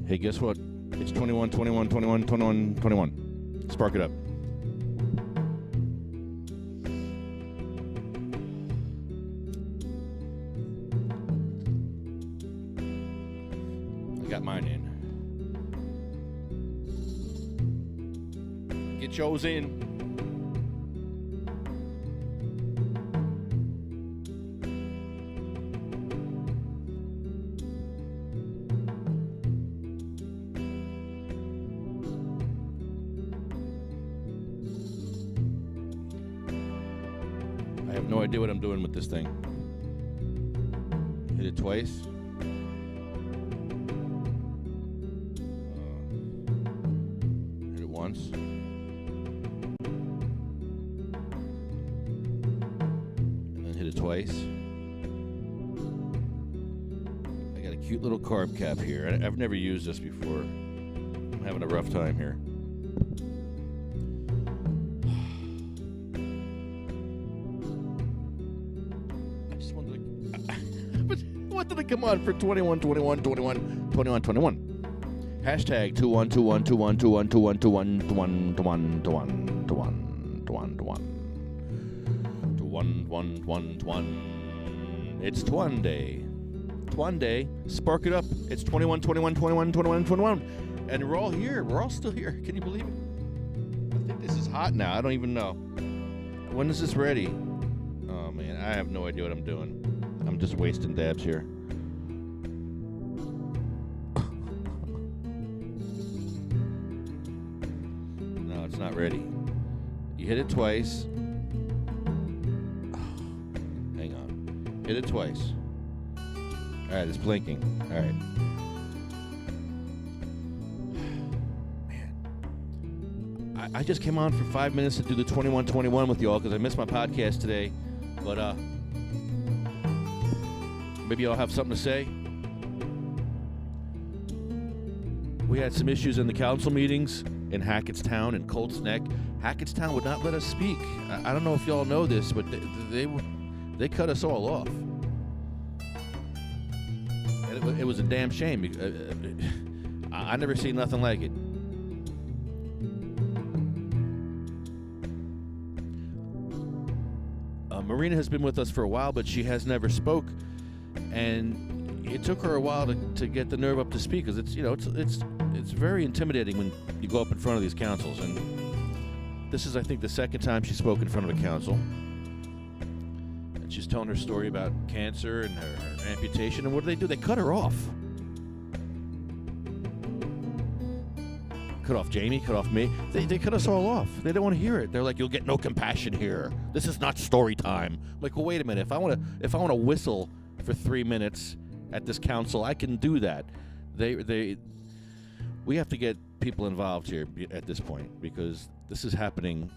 Hey, guess what? It's 21, 21, 21, 21, 21. Spark it up. I got mine in. Get yours in. I have no idea what I'm doing with this thing. Hit it twice. Hit it once. And then hit it twice. I got a cute little carb cap here. I've never used this before. I'm having a rough time here. Come on for 21, 21, 21, 21, 21. Hashtag 21. It's Twan Day. Twan Day. Spark it up. It's 21, 21, 21, 21, 21. And we're all here. We're all still here. Can you believe it? I think this is hot now. I don't even know. When is this ready? Oh, man. I have no idea what I'm doing. I'm just wasting dabs here. It's not ready. You hit it twice. Hang on. Hit it twice. All right, it's blinking. All right. Man. I just came on for 5 minutes to do the 21-21 with y'all because I missed my podcast today. But maybe y'all have something to say. We had some issues in the council meetings in Hackettstown and Colts Neck. Hackettstown would not let us speak. I don't know if y'all know this, but they cut us all off. And it was a damn shame. I never seen nothing like it. Marina has been with us for a while, but she has never spoke, and it took her a while to get the nerve up to speak, because it's very intimidating when you go up in front of these councils. And this is, I think, the second time she spoke in front of a council. And she's telling her story about cancer and her amputation. And what do? They cut her off. Cut off Jamie, cut off me. They cut us all off. They don't want to hear it. They're like, you'll get no compassion here. This is not story time. I'm like, well, wait a minute. If I want to whistle for 3 minutes at this council, I can do that. We have to get people involved here at this point, because this is happening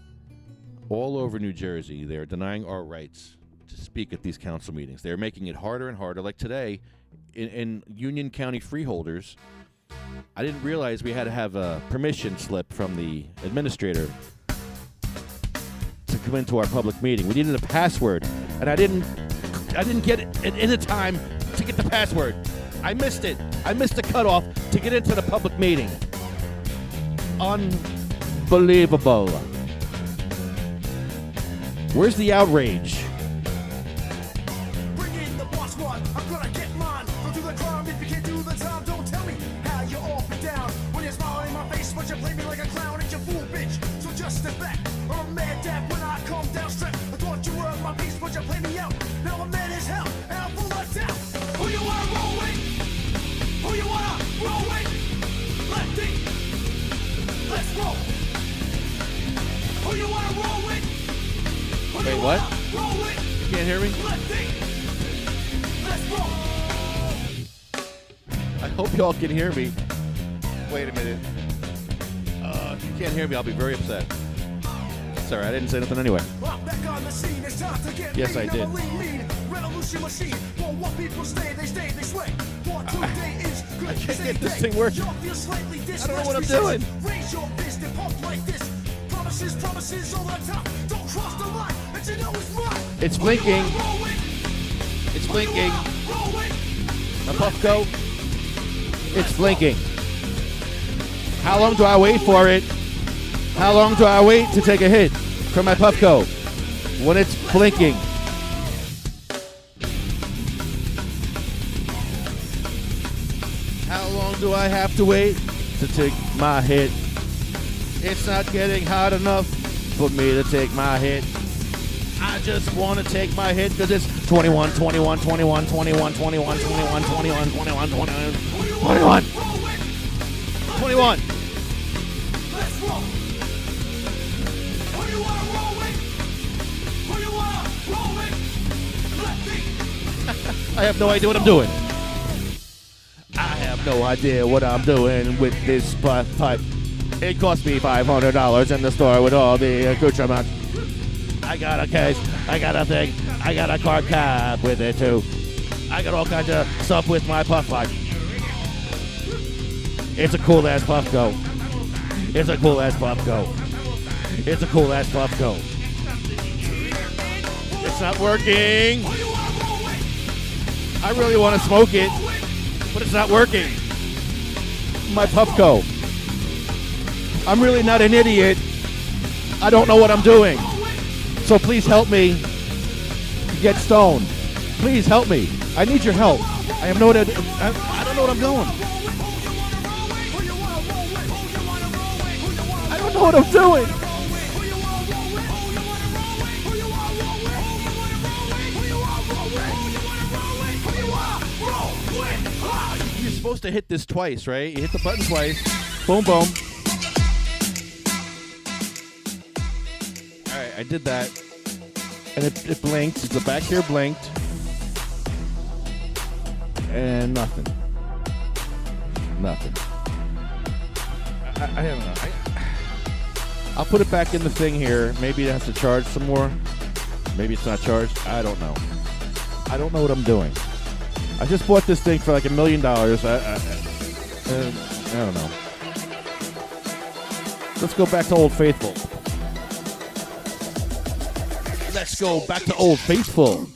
all over New Jersey. They're denying our rights to speak at these council meetings. They're making it harder and harder. Like today, in Union County freeholders, I didn't realize we had to have a permission slip from the administrator to come into our public meeting. We needed a password, and I didn't get it in time to get the password. I missed it. I missed the cutoff to get into the public meeting. Unbelievable. Where's the outrage? Bring in the boss one. I'm gonna get mine. Go do the crime if you can't do the time. Don't tell me how you're off and down. When you're smiling in my face, but you play me like a clown and you fool bitch. So just step back. I'm mad dad when I come down straight. I thought you were my piece, but you play me out. Now I'm mad as hell and I'm full of doubt. Who you wanna roll with? Who you wanna roll with? Lefty, let's roll. Who you wanna roll with? Wait, what? Roll with? You can't hear me? Lefty, let's roll. I hope y'all can hear me. Wait a minute. If you can't hear me, I'll be very upset. Sorry, I didn't say nothing anyway. Back on the scene, it's time to get Yes, I did. Revolution machine. For what people stay, they sway. For 2 days, good. I can't get this thing working. I don't know what I'm doing. Raise your fist and pump like this. Promises over the top. Don't cross the line, but you know it's mine. It's blinking. It's blinking. My Puffco. It's blinking. How long do I wait for it? How long do I wait to take a hit from my Puffco when it's blinking? How long do I have to wait to take my hit? It's not getting hot enough for me to take my hit. I just want to take my hit because it's 21, 21, 21, 21, 21, 21, 21, 21, 21, 21, 21. Let's roll. Who you wanna roll with? Who you wanna roll with? Lefty. I have no idea what I'm doing. I have no idea what I'm doing with this pipe. It cost me $500 in the store with all the accoutrements. I got a case, I got a thing, I got a card cap with it too. I got all kinds of stuff with my puff pipe. It's a cool ass Puffco. It's a cool ass Puffco. It's a cool ass Puffco. It's not working. I really want to smoke it, but it's not working. My Puffco. I'm really not an idiot. I don't know what I'm doing. So please help me get stoned. Please help me. I need your help. I have no idea. I don't know what I'm doing. I don't know what I'm doing. You're supposed to hit this twice, right? You hit the button twice. Boom, boom. All right, I did that. And it blinked. The back here blinked. And nothing. Nothing. I don't know. I'll put it back in the thing here. Maybe it has to charge some more. Maybe it's not charged. I don't know. I don't know what I'm doing. I just bought this thing for like $1 million. I don't know. Let's go back to Old Faithful. Let's go back to Old Faithful.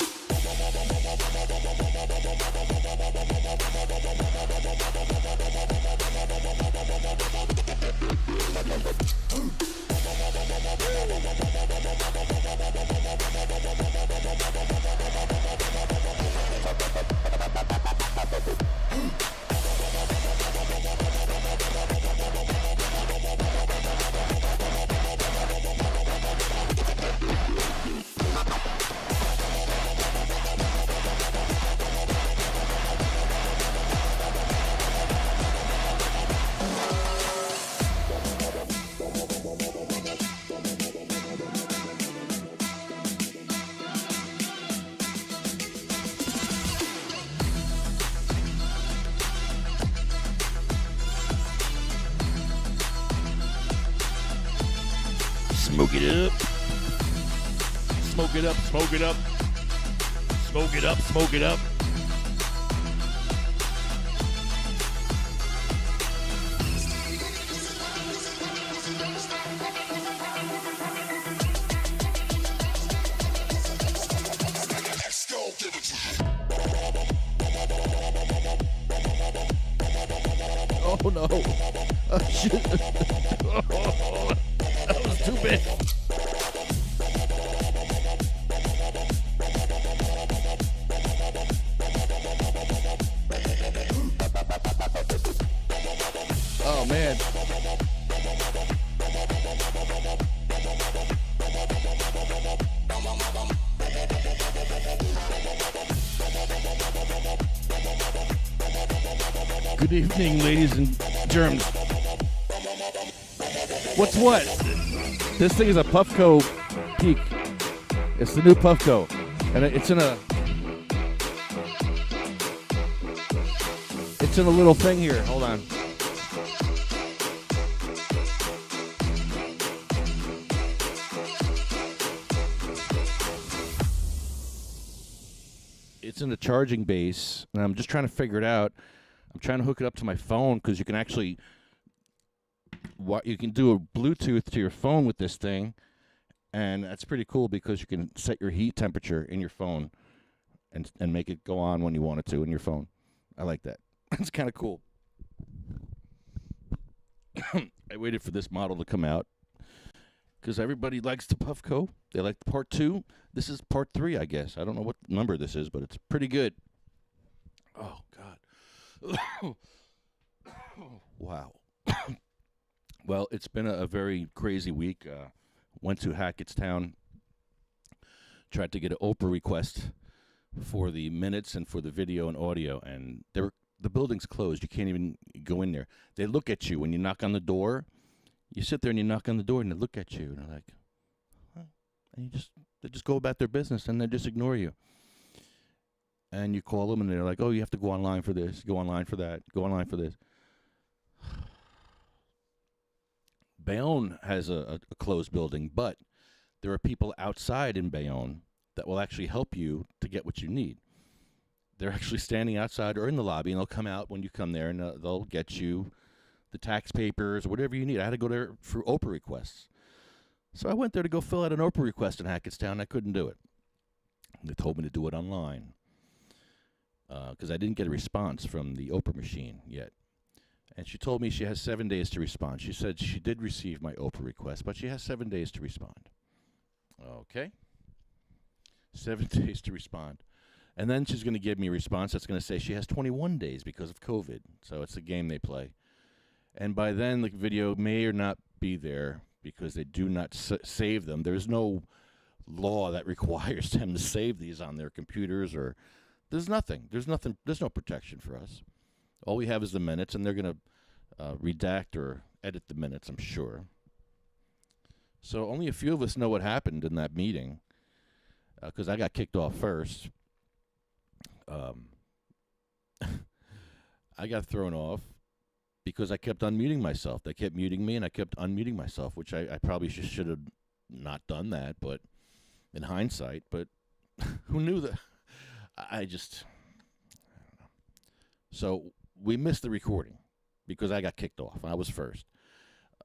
Smoke it up. Smoke it up, smoke it up. Smoke it up, smoke it up. Oh no. Oh shit. Oh, that was too big. Oh man. Good evening, ladies and germs. What's what? This thing is a Puffco Peak. It's the new Puffco. And it's in a little thing here. Hold on. It's in a charging base, and I'm just trying to figure it out. I'm trying to hook it up to my phone because you can actually you can do a Bluetooth to your phone with this thing, and that's pretty cool because you can set your heat temperature in your phone and make it go on when you want it to in your phone. I like that. That's kind of cool. I waited for this model to come out because everybody likes the Puffco. They like the part 2. This is part 3, I guess. I don't know what number this is, but it's pretty good. Oh, God. Wow. Well, it's been a very crazy week. Went to Hackettstown, tried to get an Oprah request for the minutes and for the video and audio, and the building's closed. You can't even go in there. They look at you when you knock on the door. You sit there and you knock on the door, and they look at you, and they're like, huh? And they just go about their business, and they just ignore you. And you call them, and they're like, oh, you have to go online for this, go online for that, go online for this. Bayonne has a closed building, but there are people outside in Bayonne that will actually help you to get what you need. They're actually standing outside or in the lobby, and they'll come out when you come there, and they'll get you the tax papers or whatever you need. I had to go there for Oprah requests. So I went there to go fill out an Oprah request in Hackettstown. I couldn't do it. They told me to do it online because I didn't get a response from the Oprah machine yet. And she told me she has 7 days to respond. She said she did receive my Oprah request, but she has 7 days to respond. Okay. 7 days to respond. And then she's going to give me a response that's going to say she has 21 days because of COVID. So it's a game they play. And by then, the video may or not be there because they do not save them. There's no law that requires them to save these on their computers, or there's nothing. There's no protection for us. All we have is the minutes, and they're going to redact or edit the minutes, I'm sure. So only a few of us know what happened in that meeting because I got kicked off first. I got thrown off because I kept unmuting myself. They kept muting me, and I kept unmuting myself, which I probably should have not done that, but in hindsight. But who knew that? I don't know. So we missed the recording because I got kicked off. I was first.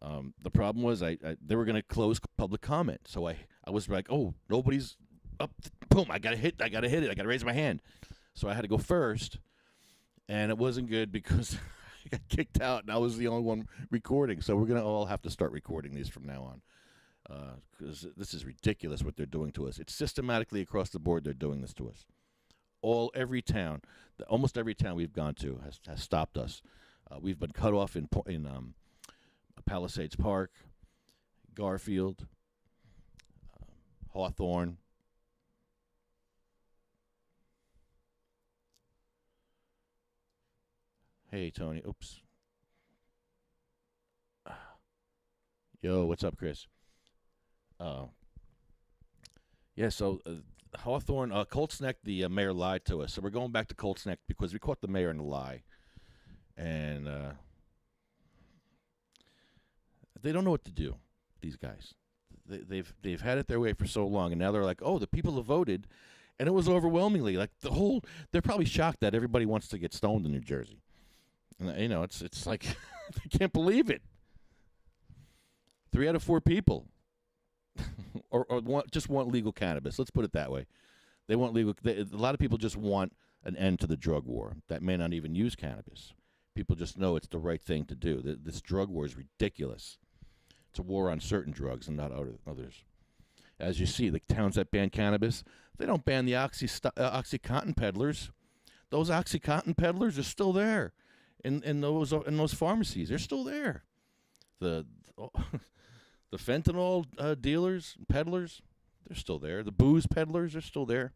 The problem was they were going to close public comment. So I was like, oh, nobody's up. Boom, I got to hit it. I got to raise my hand. So I had to go first, and it wasn't good because I got kicked out, and I was the only one recording. So we're going to all have to start recording these from now on because this is ridiculous what they're doing to us. It's systematically across the board they're doing this to us. Every town, almost every town we've gone to has stopped us. We've been cut off in Palisades Park, Garfield, Hawthorne. Hey, Tony. Oops. Yo, what's up, Chris? Yeah, so Hawthorne, Colts Neck, the mayor lied to us. So we're going back to Colts Neck because we caught the mayor in a lie. And they don't know what to do, these guys. They've had it their way for so long, and now they're like, oh, the people have voted, and it was overwhelmingly. Like they're probably shocked that everybody wants to get stoned in New Jersey. And, it's like, they can't believe it. 3 out of 4 people or just want legal cannabis. Let's put it that way. They want legal. A lot of people just want an end to the drug war that may not even use cannabis. People just know it's the right thing to do. This drug war is ridiculous. It's a war on certain drugs and not others. As you see, the towns that ban cannabis, they don't ban the OxyContin peddlers. Those OxyContin peddlers are still there in those pharmacies. They're still there. The fentanyl dealers, peddlers, they're still there. The booze peddlers are still there.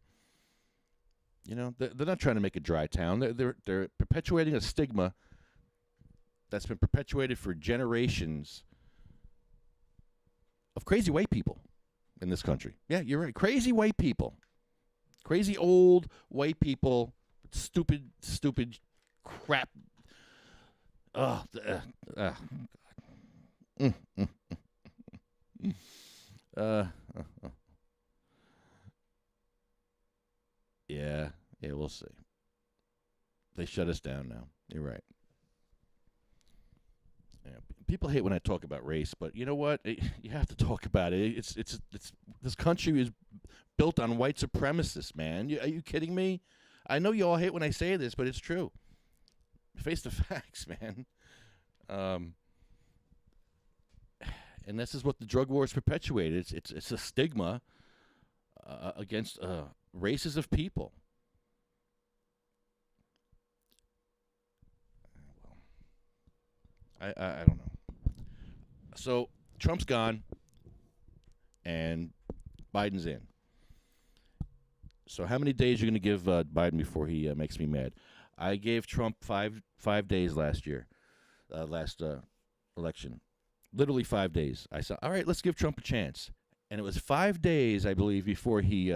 They're not trying to make a dry town. They're perpetuating a stigma that's been perpetuated for generations of crazy white people in this country. Yeah, you're right. Crazy white people. Crazy old white people. Stupid crap. Yeah, we'll see. They shut us down now. You're right. Yeah, people hate when I talk about race, but you know what? You have to talk about it. It's this country is built on white supremacists, man. Are you kidding me? I know you all hate when I say this, but it's true. Face the facts, man. And this is what the drug war has perpetuated. It's a stigma against races of people. Well, I don't know. So Trump's gone, and Biden's in. So how many days are you going to give Biden before he makes me mad? I gave Trump five days last year, last election. Literally 5 days. I said, all right, let's give Trump a chance. And it was 5 days, I believe, before he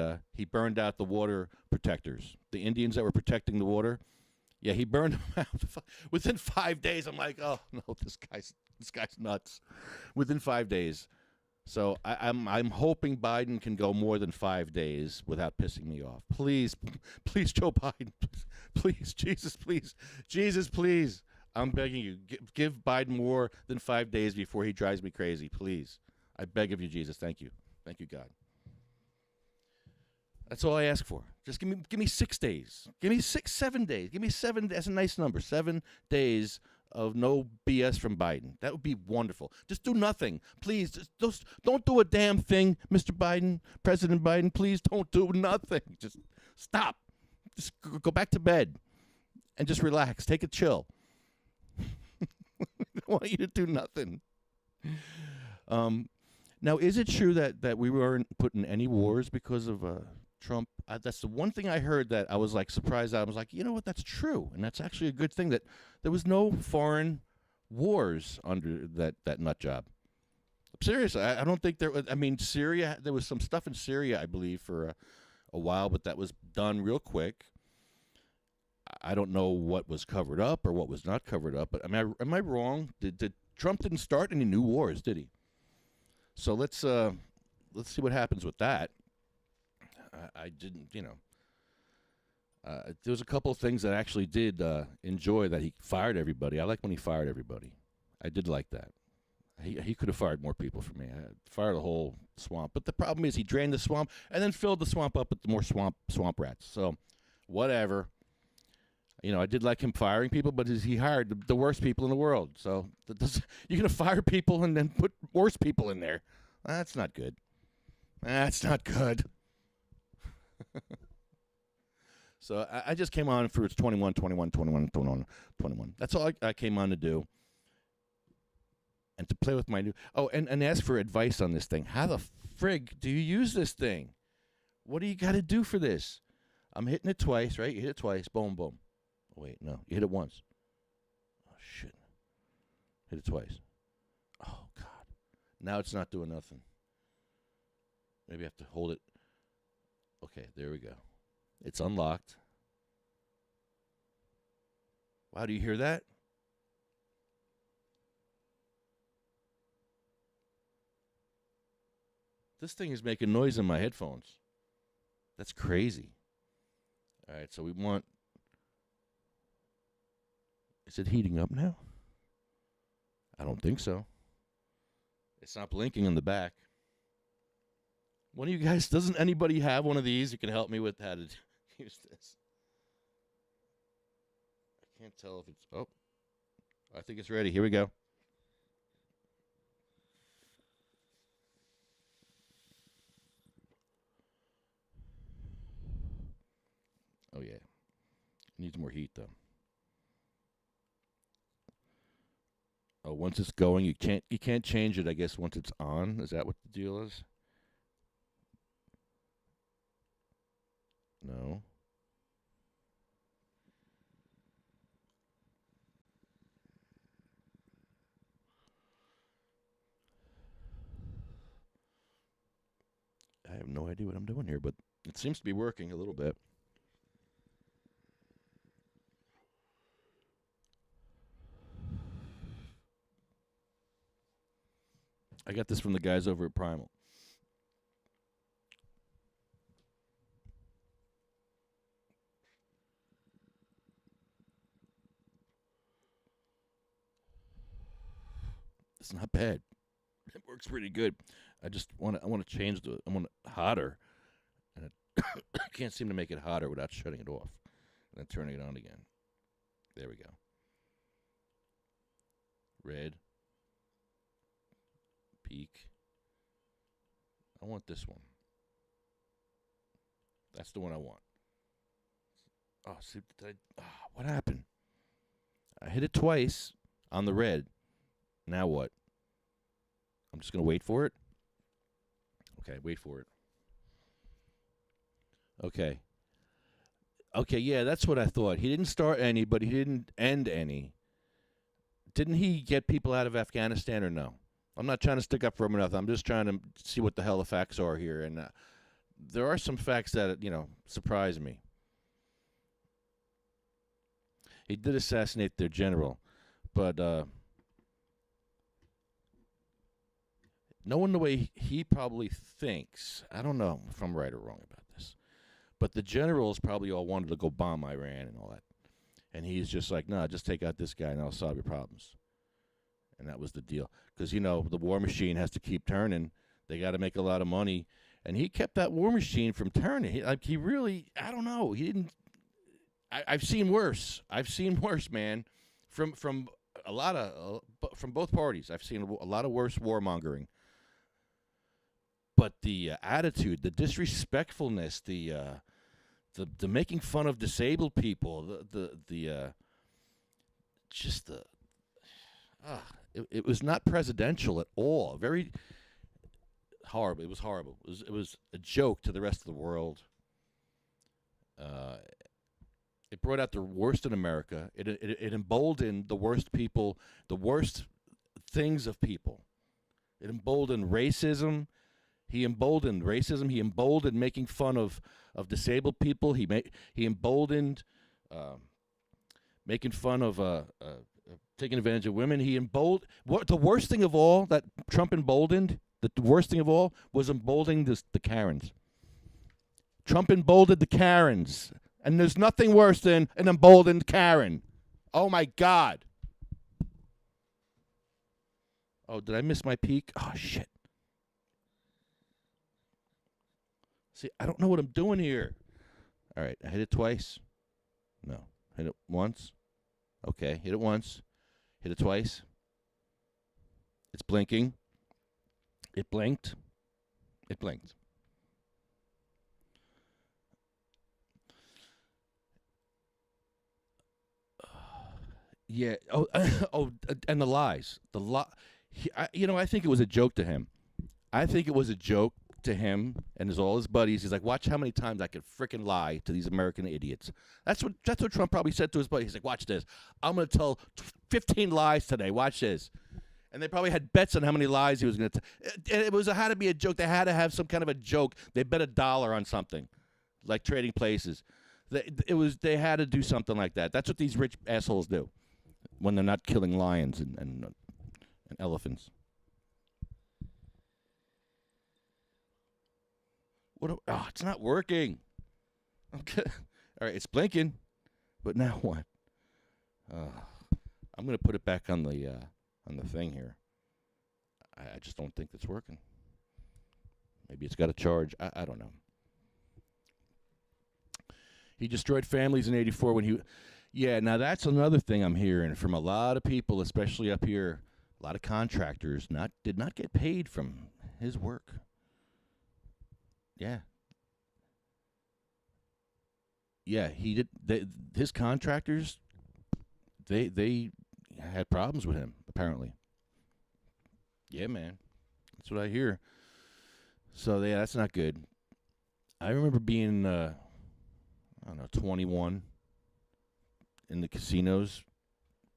burned out the water protectors, the Indians that were protecting the water. Yeah, he burned them out. Within 5 days, I'm like, oh no, this guy's nuts. Within 5 days. So I'm hoping Biden can go more than 5 days without pissing me off. Please, please, Joe Biden, please, Jesus, please. I'm begging you, give Biden more than 5 days before he drives me crazy, please. I beg of you, Jesus. Thank you, God. That's all I ask for. Just give me 6 days. Give me 7 days. Give me 7. That's a nice number. 7 days of no BS from Biden. That would be wonderful. Just do nothing. Please, just don't do a damn thing, Mr. Biden, President Biden. Please don't do nothing. Just stop. Just go back to bed and just relax. Take a chill. I don't want you to do nothing. Now, is it true that we weren't put in any wars because of Trump? That's the one thing I heard that I was like surprised at. I was like, you know what? That's true, and that's actually a good thing that there was no foreign wars under that nut job. Seriously, I don't think there was. I mean, Syria. There was some stuff in Syria, I believe, for a while, but that was done real quick. I don't know what was covered up or what was not covered up, but am I wrong? Did Trump didn't start any new wars, did he? So let's see what happens with that. I didn't, there was a couple of things that I actually did enjoy that he fired everybody. I like when he fired everybody. I did like that. He could have fired more people for me. I fired a whole swamp, but the problem is he drained the swamp and then filled the swamp up with more swamp rats. So whatever. I did like him firing people, but he hired the worst people in the world. So you're going to fire people and then put worse people in there. That's not good. That's not good. So I just came on for its 21. That's all I came on to do. And to play with my new... Oh, and ask for advice on this thing. How the frig do you use this thing? What do you got to do for this? I'm hitting it twice, right? You hit it twice. Boom, boom. Oh, wait, no. You hit it once. Oh, shit. Hit it twice. Oh, God. Now it's not doing nothing. Maybe I have to hold it. Okay, there we go. It's unlocked. Wow, do you hear that? This thing is making noise in my headphones. That's crazy. All right, so we want... Is it heating up now? I don't think so. It's not blinking in the back. One of you guys, doesn't anybody have one of these who can help me with how to use this? I can't tell if it's... Oh, I think it's ready. Here we go. Oh, yeah. It needs more heat, though. Oh, once it's going, you can't change it, I guess, once it's on. Is that what the deal is? No. I have no idea what I'm doing here, but it seems to be working a little bit. I got this from the guys over at Primal. It's not bad. It works pretty good. I want to change I want it hotter, and I can't seem to make it hotter without shutting it off and then turning it on again. There we go. Red. Peak. I want this one. That's the one I want. Oh, see, what happened? I hit it twice on the red. Now what? I'm just going to wait for it. Okay, wait for it. Okay. Okay, yeah, that's what I thought. He didn't start any, but he didn't end any. Didn't he get people out of Afghanistan or no? I'm not trying to stick up for him or nothing. I'm just trying to see what the hell the facts are here. And there are some facts that, surprise me. He did assassinate their general, but knowing the way he probably thinks, I don't know if I'm right or wrong about this, but the generals probably all wanted to go bomb Iran and all that. And he's just like, nah, just take out this guy and I'll solve your problems. And that was the deal. Because, the war machine has to keep turning. They got to make a lot of money. And he kept that war machine from turning. He really, I don't know. He didn't. I've seen worse. I've seen worse, man. From both parties. I've seen a lot of worse warmongering. But the attitude, the disrespectfulness, the making fun of disabled people, it was not presidential at all. Very horrible. It was horrible. It was a joke to the rest of the world. It brought out the worst in America. It emboldened the worst people, the worst things of people. It emboldened racism. He emboldened racism. He emboldened making fun of disabled people. He emboldened making fun of taking advantage of women. What the worst thing of all that Trump emboldened, the worst thing of all, was emboldening the Karens. Trump emboldened the Karens. And there's nothing worse than an emboldened Karen. Oh, my God. Oh, did I miss my peak? Oh, shit. See, I don't know what I'm doing here. All right, I hit it twice. No. Hit it once. Okay, hit it once. Hit it twice. It's blinking. It blinked. It blinked. Yeah. Oh, and the lies. I think it was a joke to him. I think it was a joke to him and all his buddies. He's like, watch how many times I could frickin' lie to these American idiots. That's what Trump probably said to his buddies. He's like, watch this. I'm going to tell 15 lies today. Watch this. And they probably had bets on how many lies he was going to tell. And it had to be a joke. They had to have some kind of a joke. They bet $1 on something, like trading places. They had to do something like that. That's what these rich assholes do when they're not killing lions and elephants. It's not working. Okay. All right, it's blinking, but now what? I'm gonna put it back on the thing here. I just don't think it's working. Maybe it's got a charge. I don't know. He destroyed families in '84 when he. Yeah, now that's another thing I'm hearing from a lot of people, especially up here. A lot of contractors did not get paid from his work. Yeah. Yeah, he did. His contractors, they had problems with him, apparently. Yeah, man. That's what I hear. So, yeah, that's not good. I remember being, 21 in the casinos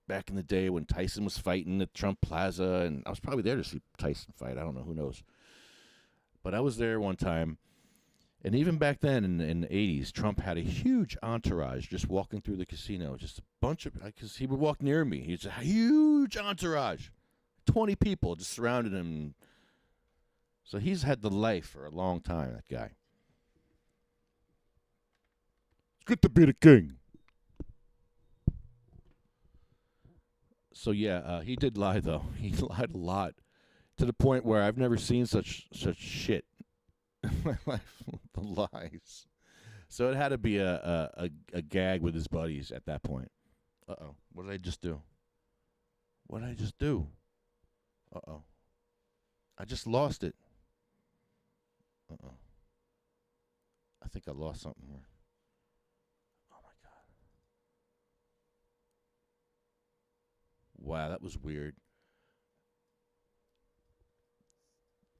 back in the day when Tyson was fighting at Trump Plaza, and I was probably there to see Tyson fight. I don't know. Who knows? But I was there one time. And even back then in the 80s, Trump had a huge entourage just walking through the casino. Just a bunch of, because he would walk near me. He's a huge entourage. 20 people just surrounded him. So he's had the life for a long time, that guy. It's good to be the king. So, yeah, he did lie, though. He lied a lot. To the point where I've never seen such shit in my life. The lies. So it had to be a gag with his buddies at that point. Uh-oh. What did I just do? Uh-oh. I just lost it. Uh-oh. I think I lost something here. Oh, my God. Wow, that was weird.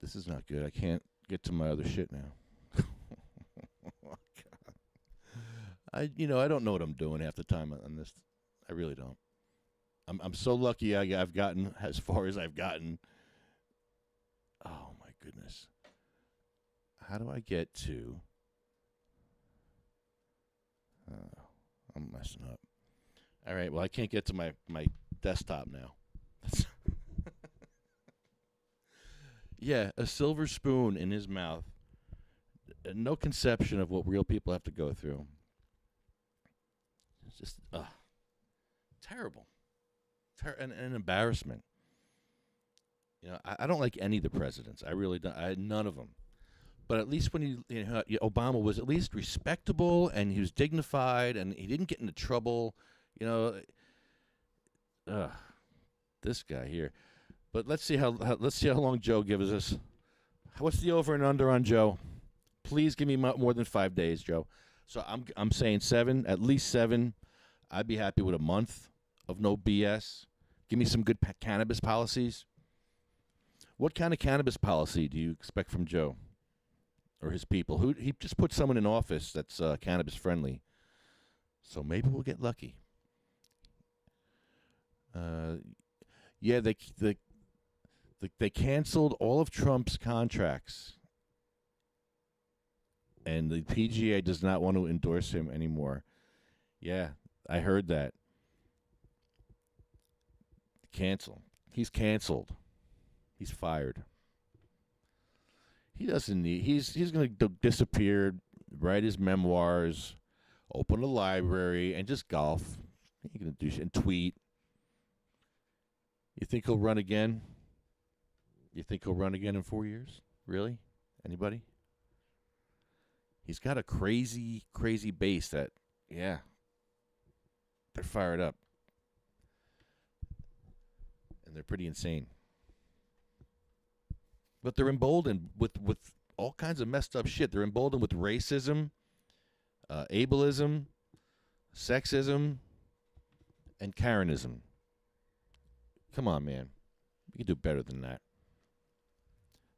This is not good. I can't get to my other shit now. Oh, God. I don't know what I'm doing half the time on this. I really don't. I'm so lucky I've gotten as far as I've gotten. Oh, my goodness. How do I get to... I'm messing up. All right, well, I can't get to my desktop now. Yeah, a silver spoon in his mouth. No conception of what real people have to go through. It's just terrible. An embarrassment. I don't like any of the presidents. I really don't. None of them. But at least when Obama was at least respectable and he was dignified and he didn't get into trouble. This guy here. But let's see how long Joe gives us. What's the over and under on Joe? Please give me more than 5 days, Joe. So I'm saying 7, at least 7. I'd be happy with a month of no BS. Give me some good cannabis policies. What kind of cannabis policy do you expect from Joe or his people? He just put someone in office that's cannabis friendly. So maybe we'll get lucky. Yeah, they canceled all of Trump's contracts, and the PGA does not want to endorse him anymore. Yeah, I heard that. Cancel. He's canceled. He's fired. He doesn't need. He's going to disappear, write his memoirs, open a library, and just golf. He's going to do and tweet. You think he'll run again? You think he'll run again in 4 years? Really? Anybody? He's got a crazy, crazy base that, yeah, they're fired up. And they're pretty insane. But they're emboldened with all kinds of messed up shit. They're emboldened with racism, ableism, sexism, and Karenism. Come on, man. You can do better than that.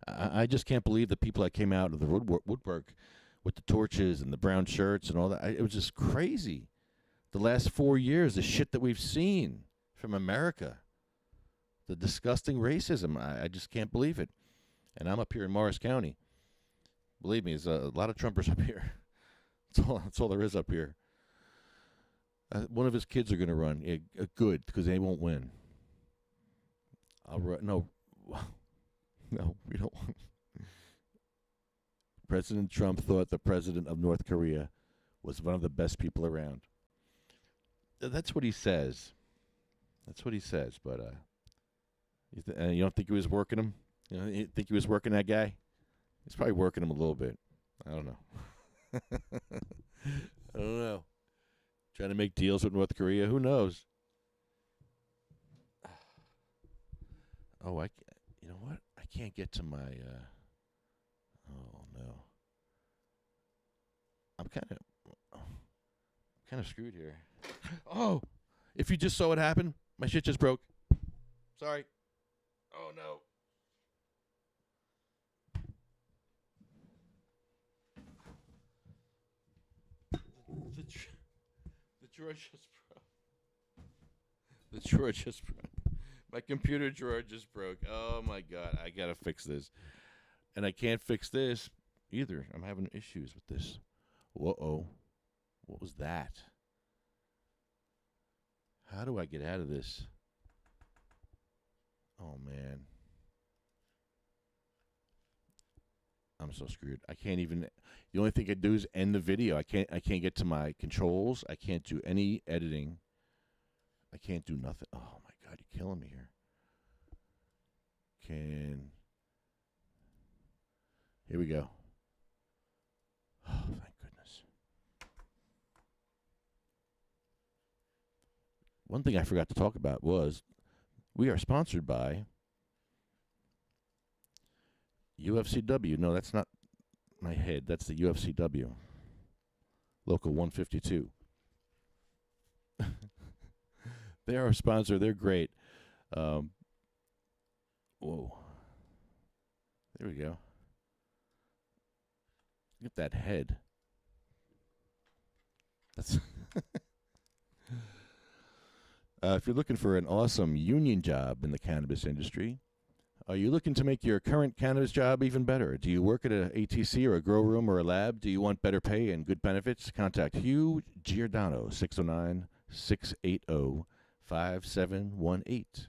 I just can't believe the people that came out of the woodwork with the torches and the brown shirts and all that. It was just crazy. The last 4 years, the shit that we've seen from America. The disgusting racism. I just can't believe it. And I'm up here in Morris County. Believe me, there's a lot of Trumpers up here. That's all there is up here. One of his kids are going to run. Yeah, good, because they won't win. I'll run. No, we don't want. President Trump thought the president of North Korea was one of the best people around. That's what he says. That's what he says. But you don't think he was working him? You think he was working that guy? He's probably working him a little bit. I don't know. I don't know. Trying to make deals with North Korea. Who knows? Oh, you know what? I can't get to my, oh, no. I'm kind of screwed here. Oh, if you just saw what happened, my shit just broke. Sorry. Oh, no. The drawer just broke. The drawer just broke. My computer drawer just broke. Oh, my God. I got to fix this. And I can't fix this either. I'm having issues with this. Whoa. What was that? How do I get out of this? Oh, man. I'm so screwed. I can't even... The only thing I do is end the video. I can't get to my controls. I can't do any editing. I can't do nothing. Oh, my God. You're killing me here. Here we go. Oh, thank goodness. One thing I forgot to talk about was we are sponsored by UFCW. No, that's not my head. That's the UFCW. Local 152. They're our sponsor. They're great. Whoa. There we go. Look at that head. That's if you're looking for an awesome union job in the cannabis industry, are you looking to make your current cannabis job even better? Do you work at a ATC or a grow room or a lab? Do you want better pay and good benefits? Contact Hugh Giordano, 609-680-5718.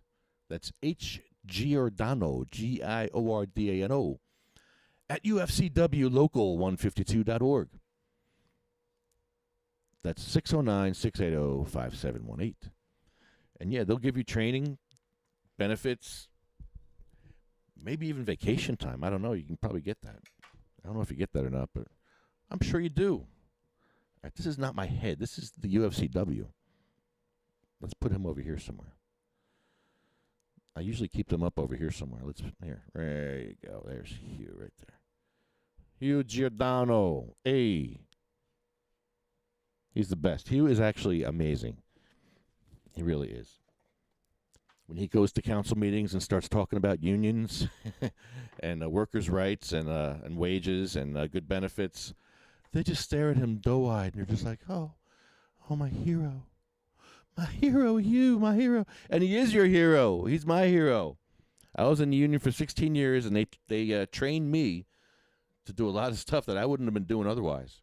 That's H. Giordano, Giordano, at UFCWLocal152.org. That's 609-680-5718. And yeah, they'll give you training, benefits, maybe even vacation time. I don't know. You can probably get that. I don't know if you get that or not, but I'm sure you do. All right, this is not my head. This is the UFCW. Let's put him over here somewhere. I usually keep them up over here somewhere. Here. There you go. There's Hugh right there. Hugh Giordano. Hey. He's the best. Hugh is actually amazing. He really is. When he goes to council meetings and starts talking about unions and workers' rights and wages and good benefits, they just stare at him doe-eyed and they're just like, oh, my hero. My hero, Hugh, my hero. And he is your hero. He's my hero. I was in the union for 16 years, and they trained me to do a lot of stuff that I wouldn't have been doing otherwise.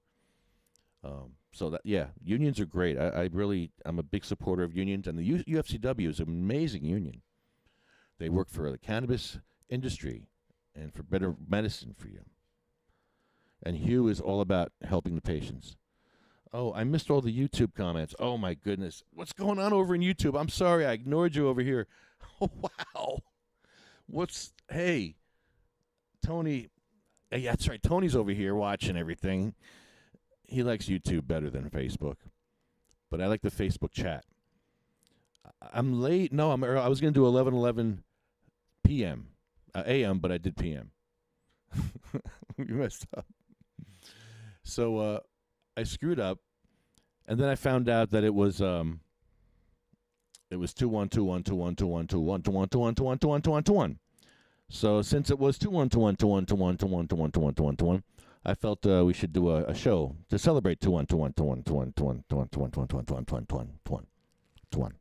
Unions are great. I'm a big supporter of unions, and the UFCW is an amazing union. They work for the cannabis industry and for better medicine for you. And Hugh is all about helping the patients. Oh, I missed all the YouTube comments. Oh, my goodness. What's going on over in YouTube? I'm sorry. I ignored you over here. Oh, wow. Hey, Tony. Hey, that's right. Tony's over here watching everything. He likes YouTube better than Facebook. But I like the Facebook chat. I'm late. No, I was going to do 11:11 p.m. a.m., but I did p.m. You messed up. So, I screwed up, and then I found out that it was 21212121212121212121. So since it was 21212121212121, I felt we should do a show to celebrate 2121212121212121.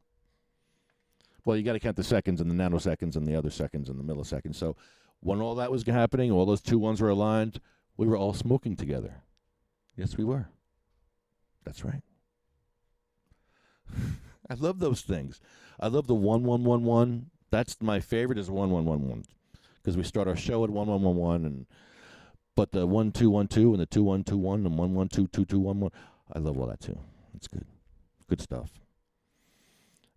Well, you got to count the seconds and the nanoseconds and the other seconds and the milliseconds. So when all that was happening, all those 2 1s were aligned, we were all smoking together. Yes, we were. That's right. I love those things. I love the 1111. That's my favorite is 1111 because we start our show at 1111 but the 1212 and the 2121 and 11222211. I love all that too. It's good. Good stuff.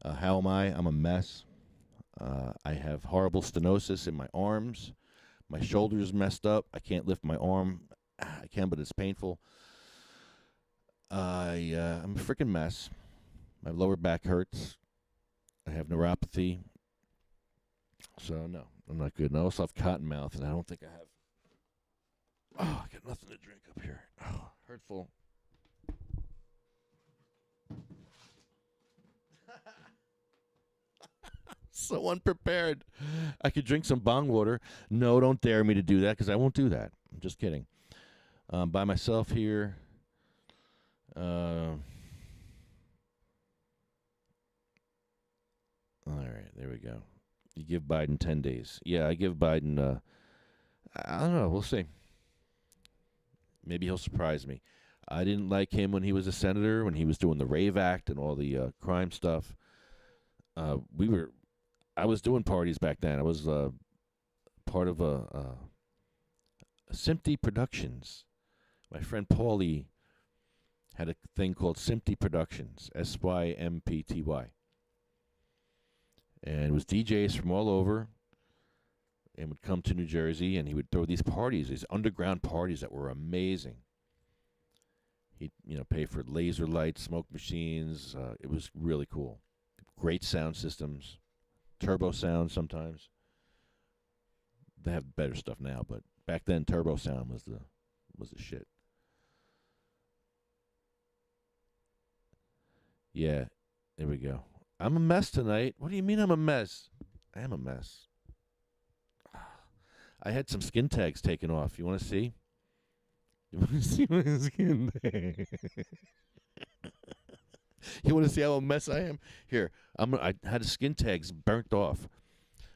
How am I? I'm a mess. I have horrible stenosis in my arms. My shoulder's messed up. I can't lift my arm. I can, but it's painful. I'm a freaking mess. My lower back hurts. I have neuropathy. So, no, I'm not good. And I also have cotton mouth, and I don't think I have. Oh, I got nothing to drink up here. Oh, hurtful. So unprepared. I could drink some bong water. No, don't dare me to do that, because I won't do that. I'm just kidding. By myself here. All right, there we go. You give Biden 10 days. Yeah, I give Biden, I don't know, we'll see. Maybe he'll surprise me. I didn't like him when he was a senator, when he was doing the Rave Act and all the crime stuff. I was doing parties back then. I was part of Sympty Productions. My friend Paulie had a thing called Sympty Productions, SYMPTY. And it was DJs from all over and would come to New Jersey, and he would throw these parties, these underground parties that were amazing. He'd, pay for laser lights, smoke machines. It was really cool. Great sound systems, turbo sound sometimes. They have better stuff now, but Back then, turbo sound was the shit. Yeah, there we go. I'm a mess tonight. What do you mean I'm a mess? I am a mess. I had some skin tags taken off. You want to see? You want to see my skin tag? You want to see how a mess I am? Here, I had skin tags burnt off.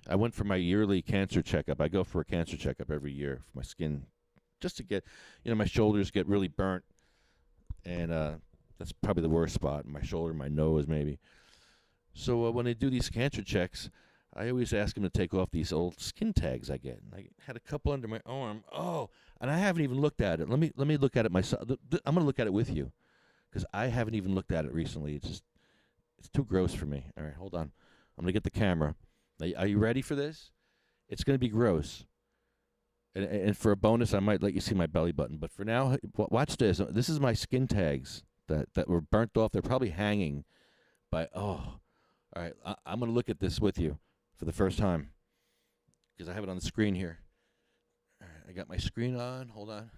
I went for my yearly cancer checkup. I go for a cancer checkup every year for my skin, just to get, my shoulders get really burnt, and that's probably the worst spot. My shoulder, my nose, maybe. So when they do these cancer checks, I always ask them to take off these old skin tags I get. And I had a couple under my arm. Oh, and I haven't even looked at it. Let me look at it myself. I'm going to look at it with you, because I haven't even looked at it recently. It's too gross for me. All right, hold on. I'm going to get the camera. Are you ready for this? It's going to be gross. And for a bonus, I might let you see my belly button. But for now, watch this. This is my skin tags that were burnt off. They're probably hanging by, all right. I'm going to look at this with you for the first time, because I have it on the screen here. All right, I got my screen on. Hold on.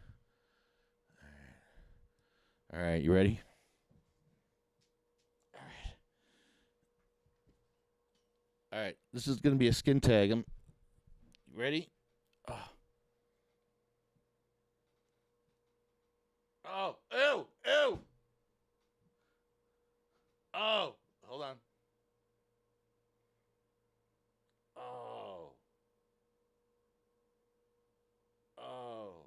All right, you ready? All right, this is going to be a skin tag. You ready? Oh, ew, ew. Oh, hold on. Oh. Oh.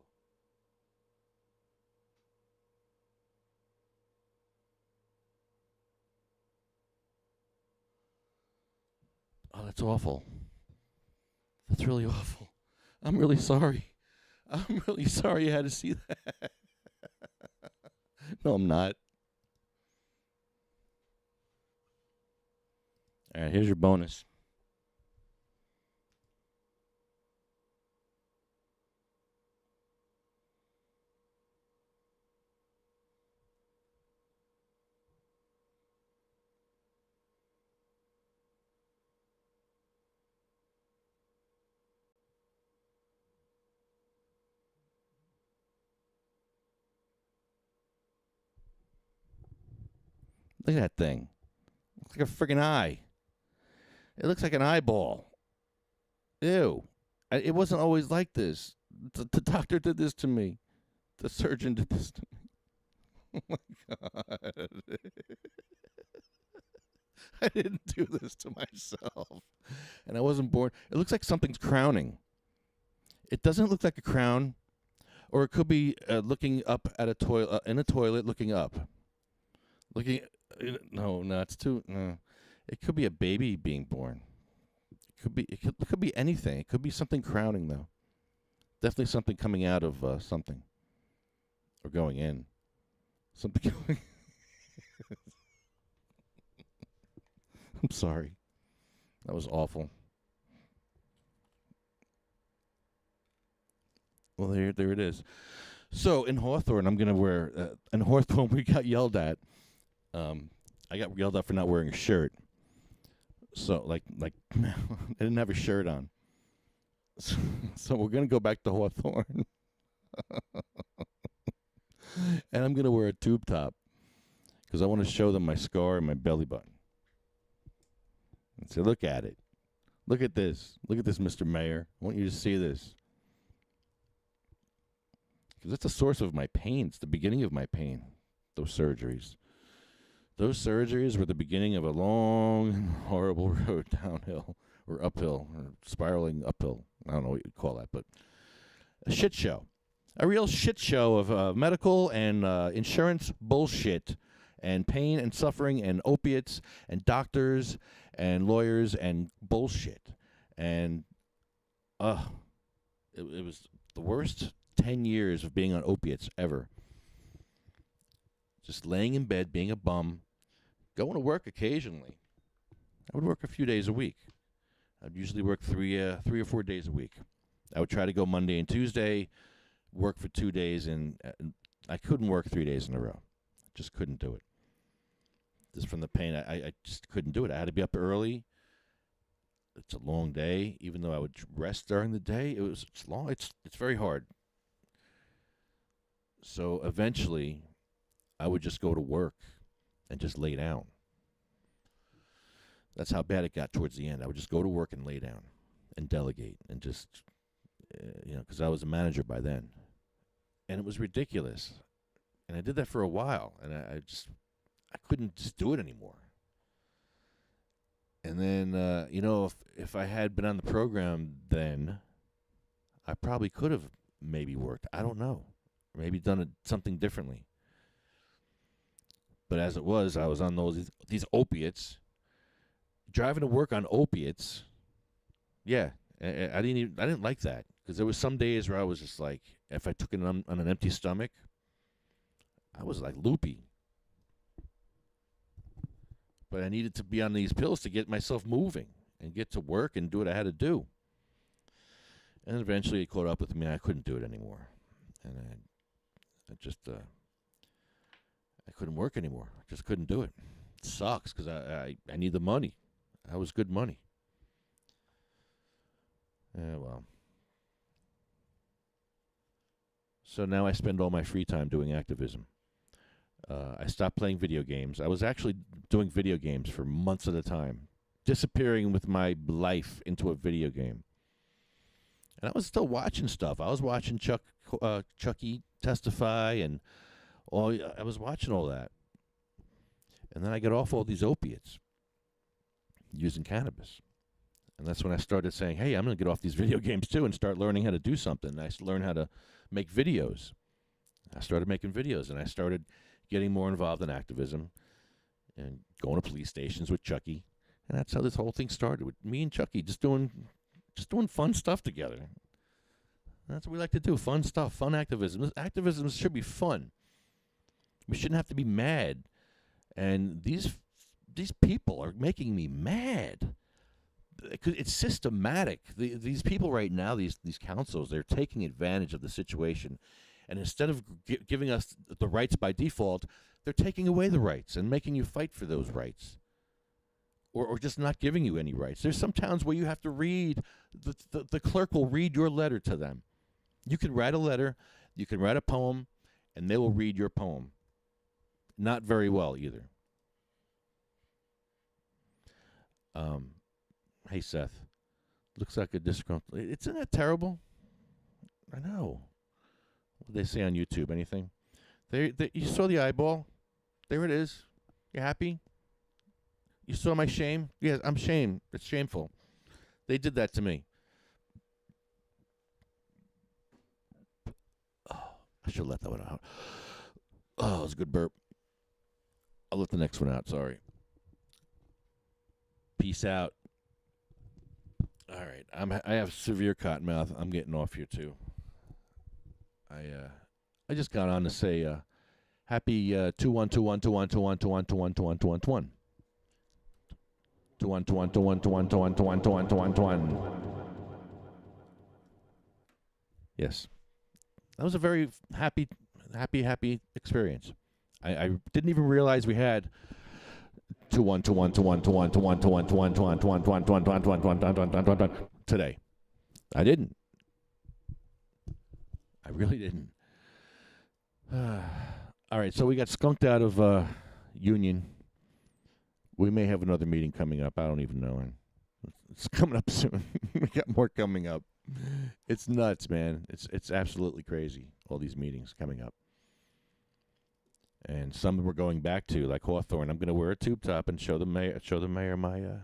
Oh, that's awful. That's really awful. I'm really sorry. I'm really sorry you had to see that. No, I'm not. All right, here's your bonus. Look at that thing. Looks like a freaking eye. It looks like an eyeball. Ew. It wasn't always like this. The doctor did this to me. The surgeon did this to me. Oh, my God. I didn't do this to myself. And I wasn't born. It looks like something's crowning. It doesn't look like a crown. Or it could be looking up at a toilet, in a toilet, looking up. Looking... No, it's too... No. It could be a baby being born. It could be anything. It could be something crowning, though. Definitely something coming out of something. Or going in. Something going... I'm sorry. That was awful. Well, there it is. So, in Hawthorne, I'm going to wear... in Hawthorne, we got yelled at. I got yelled at for not wearing a shirt. So, like I didn't have a shirt on. So we're going to go back to Hawthorne. And I'm going to wear a tube top, because I want to show them my scar and my belly button. And say, look at it. Look at this. Look at this, Mr. Mayor. I want you to see this. Because it's the source of my pain. It's the beginning of my pain, those surgeries. Those surgeries were the beginning of a long, horrible road downhill or uphill or spiraling uphill. I don't know what you'd call that, but a shit show. A real shit show of medical and insurance bullshit and pain and suffering and opiates and doctors and lawyers and bullshit. And it was the worst 10 years of being on opiates ever. Just laying in bed, being a bum, going to work occasionally. I would work a few days a week. I'd usually work three or 4 days a week. I would try to go Monday and Tuesday, work for 2 days, and I couldn't work 3 days in a row. Just couldn't do it. Just from the pain, I just couldn't do it. I had to be up early. it's a long day. Even though I would rest during the day, it's long. It's very hard. So eventually, I would just go to work and just lay down. That's how bad it got towards the end. I would just go to work and lay down and delegate and just, because I was a manager by then. And it was ridiculous. And I did that for a while, and I couldn't just do it anymore. And then, if I had been on the program then, I probably could have maybe worked. I don't know. Maybe done something differently. But as it was, I was on these opiates, driving to work on opiates. Yeah, I didn't like that, because there was some days where I was just like, if I took it on an empty stomach, I was like loopy. But I needed to be on these pills to get myself moving and get to work and do what I had to do. And eventually it caught up with me. I couldn't do it anymore, and I just I couldn't work anymore. I just couldn't do it. It sucks, because I need the money. I was good money. Yeah, well. So now I spend all my free time doing activism. I stopped playing video games. I was actually doing video games for months at a time, disappearing with my life into a video game. And I was still watching stuff. I was watching Chucky testify, and I was watching all that. And then I got off all these opiates using cannabis. And that's when I started saying, hey, I'm going to get off these video games too and start learning how to do something. And I learned how to make videos. I started making videos, and I started getting more involved in activism and going to police stations with Chucky. And that's how this whole thing started, with me and Chucky just doing fun stuff together. That's what we like to do, fun stuff, fun activism. Activism should be fun. We shouldn't have to be mad. And these people are making me mad. It's systematic. These people right now, these councils, they're taking advantage of the situation. And instead of giving us the rights by default, they're taking away the rights and making you fight for those rights. Or just not giving you any rights. There's some towns where you have to read, the clerk will read your letter to them. You can write a letter, you can write a poem, and they will read your poem. Not very well either. Hey, Seth. Looks like a disgruntled. Isn't that terrible? I know. What do they say on YouTube? Anything? You saw the eyeball? There it is. You happy? You saw my shame? Yes, I'm shamed. It's shameful. They did that to me. Oh, I should have let that one out. Oh, it was a good burp. I'll let the next one out. Sorry. Peace out. All right. I have severe cotton mouth. I'm getting off here too. I just got on to say happy 2-1-2-1-2-1-2-1-2-1-2-1-2-1-2-1-2-1. 2-1-2-1-2-1-2-1-2-1-2-1-2-1-2-1. Yes. That was a very happy experience. I didn't even realize we had 2-1-2-1-2-1-2-1-2-1-2-1-2-1-2-1-2-1-2-1-2-1-2-1-2-1 today. I didn't. I really didn't. All right, so we got skunked out of Union. We may have another meeting coming up. I don't even know. It's coming up soon. We got more coming up. It's nuts, man. It's absolutely crazy, all these meetings coming up. And some we're going back to, like Hawthorne. I'm going to wear a tube top and show the mayor my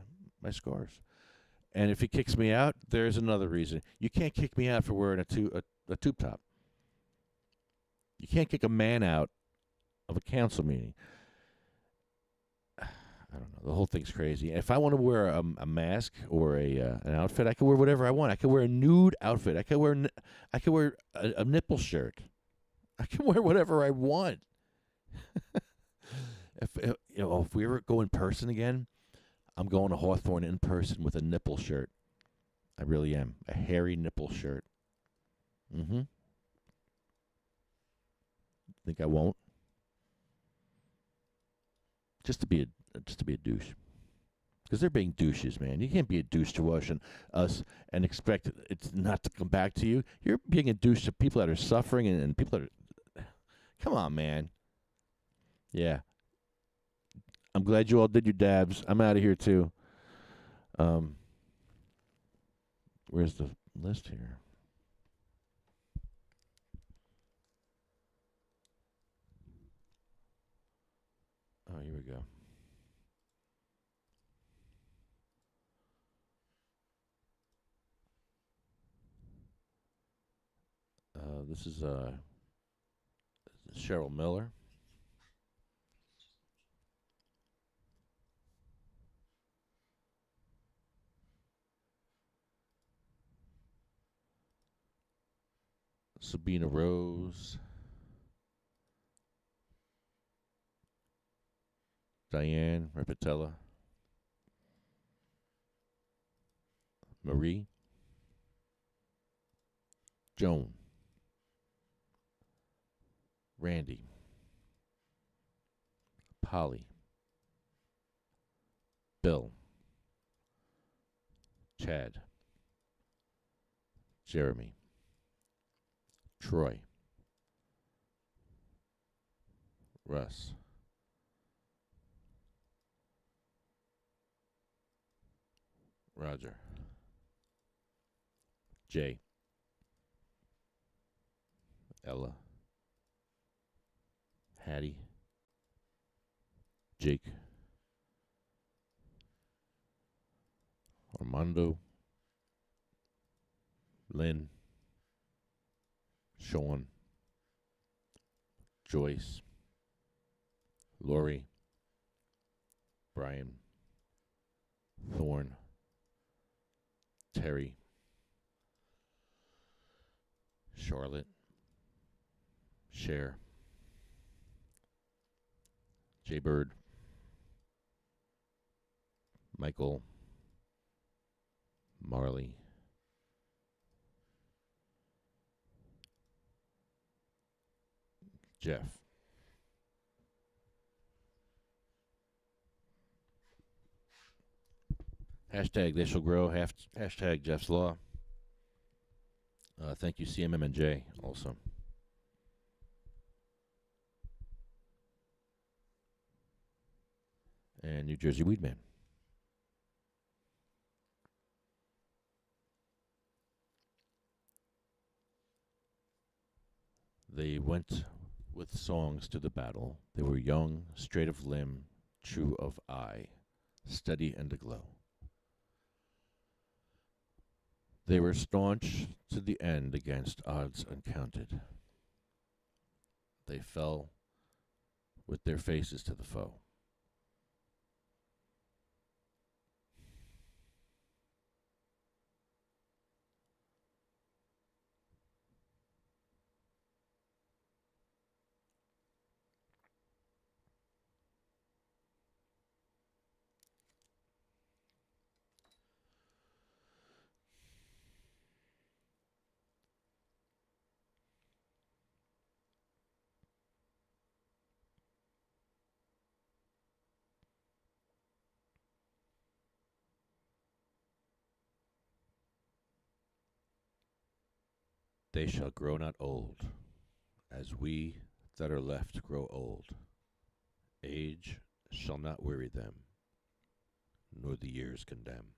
scars. And if he kicks me out, there's another reason. You can't kick me out for wearing a tube top. You can't kick a man out of a council meeting. I don't know. The whole thing's crazy. If I want to wear a mask or an outfit, I can wear whatever I want. I can wear a nude outfit. I can wear a nipple shirt. I can wear whatever I want. If we ever go in person again, I'm going to Hawthorne in person with a nipple shirt. I really am. A hairy nipple shirt. Mm-hmm. Think I won't? Just to be a douche. Because they're being douches, man. You can't be a douche to us and expect it not to come back to you. You're being a douche to people that are suffering and people that are. Come on, man. Yeah. I'm glad you all did your dabs. I'm out of here, too. Where's the list here? Oh, here we go. This is Cheryl Miller. Sabina Rose. Diane Repetella. Marie. Joan. Randy. Polly. Bill. Chad. Jeremy. Troy. Russ. Roger. Jay. Ella. Hattie. Jake. Armando. Lynn. Sean. Joyce. Lori. Brian. Thorne. Terry. Charlotte. Cher. Jay Bird. Michael. Marley. Jeff. Hashtag They Shall Grow. Hashtag Jeff's Law. Thank you, CMMNJ, also. And New Jersey Weedman. They went with songs to the battle. They were young, straight of limb, true of eye, steady and aglow. They were staunch to the end against odds uncounted. They fell with their faces to the foe. They shall grow not old, as we that are left grow old. Age shall not weary them, nor the years condemn.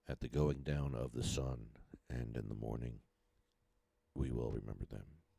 At the going down of the sun and in the morning, we will remember them.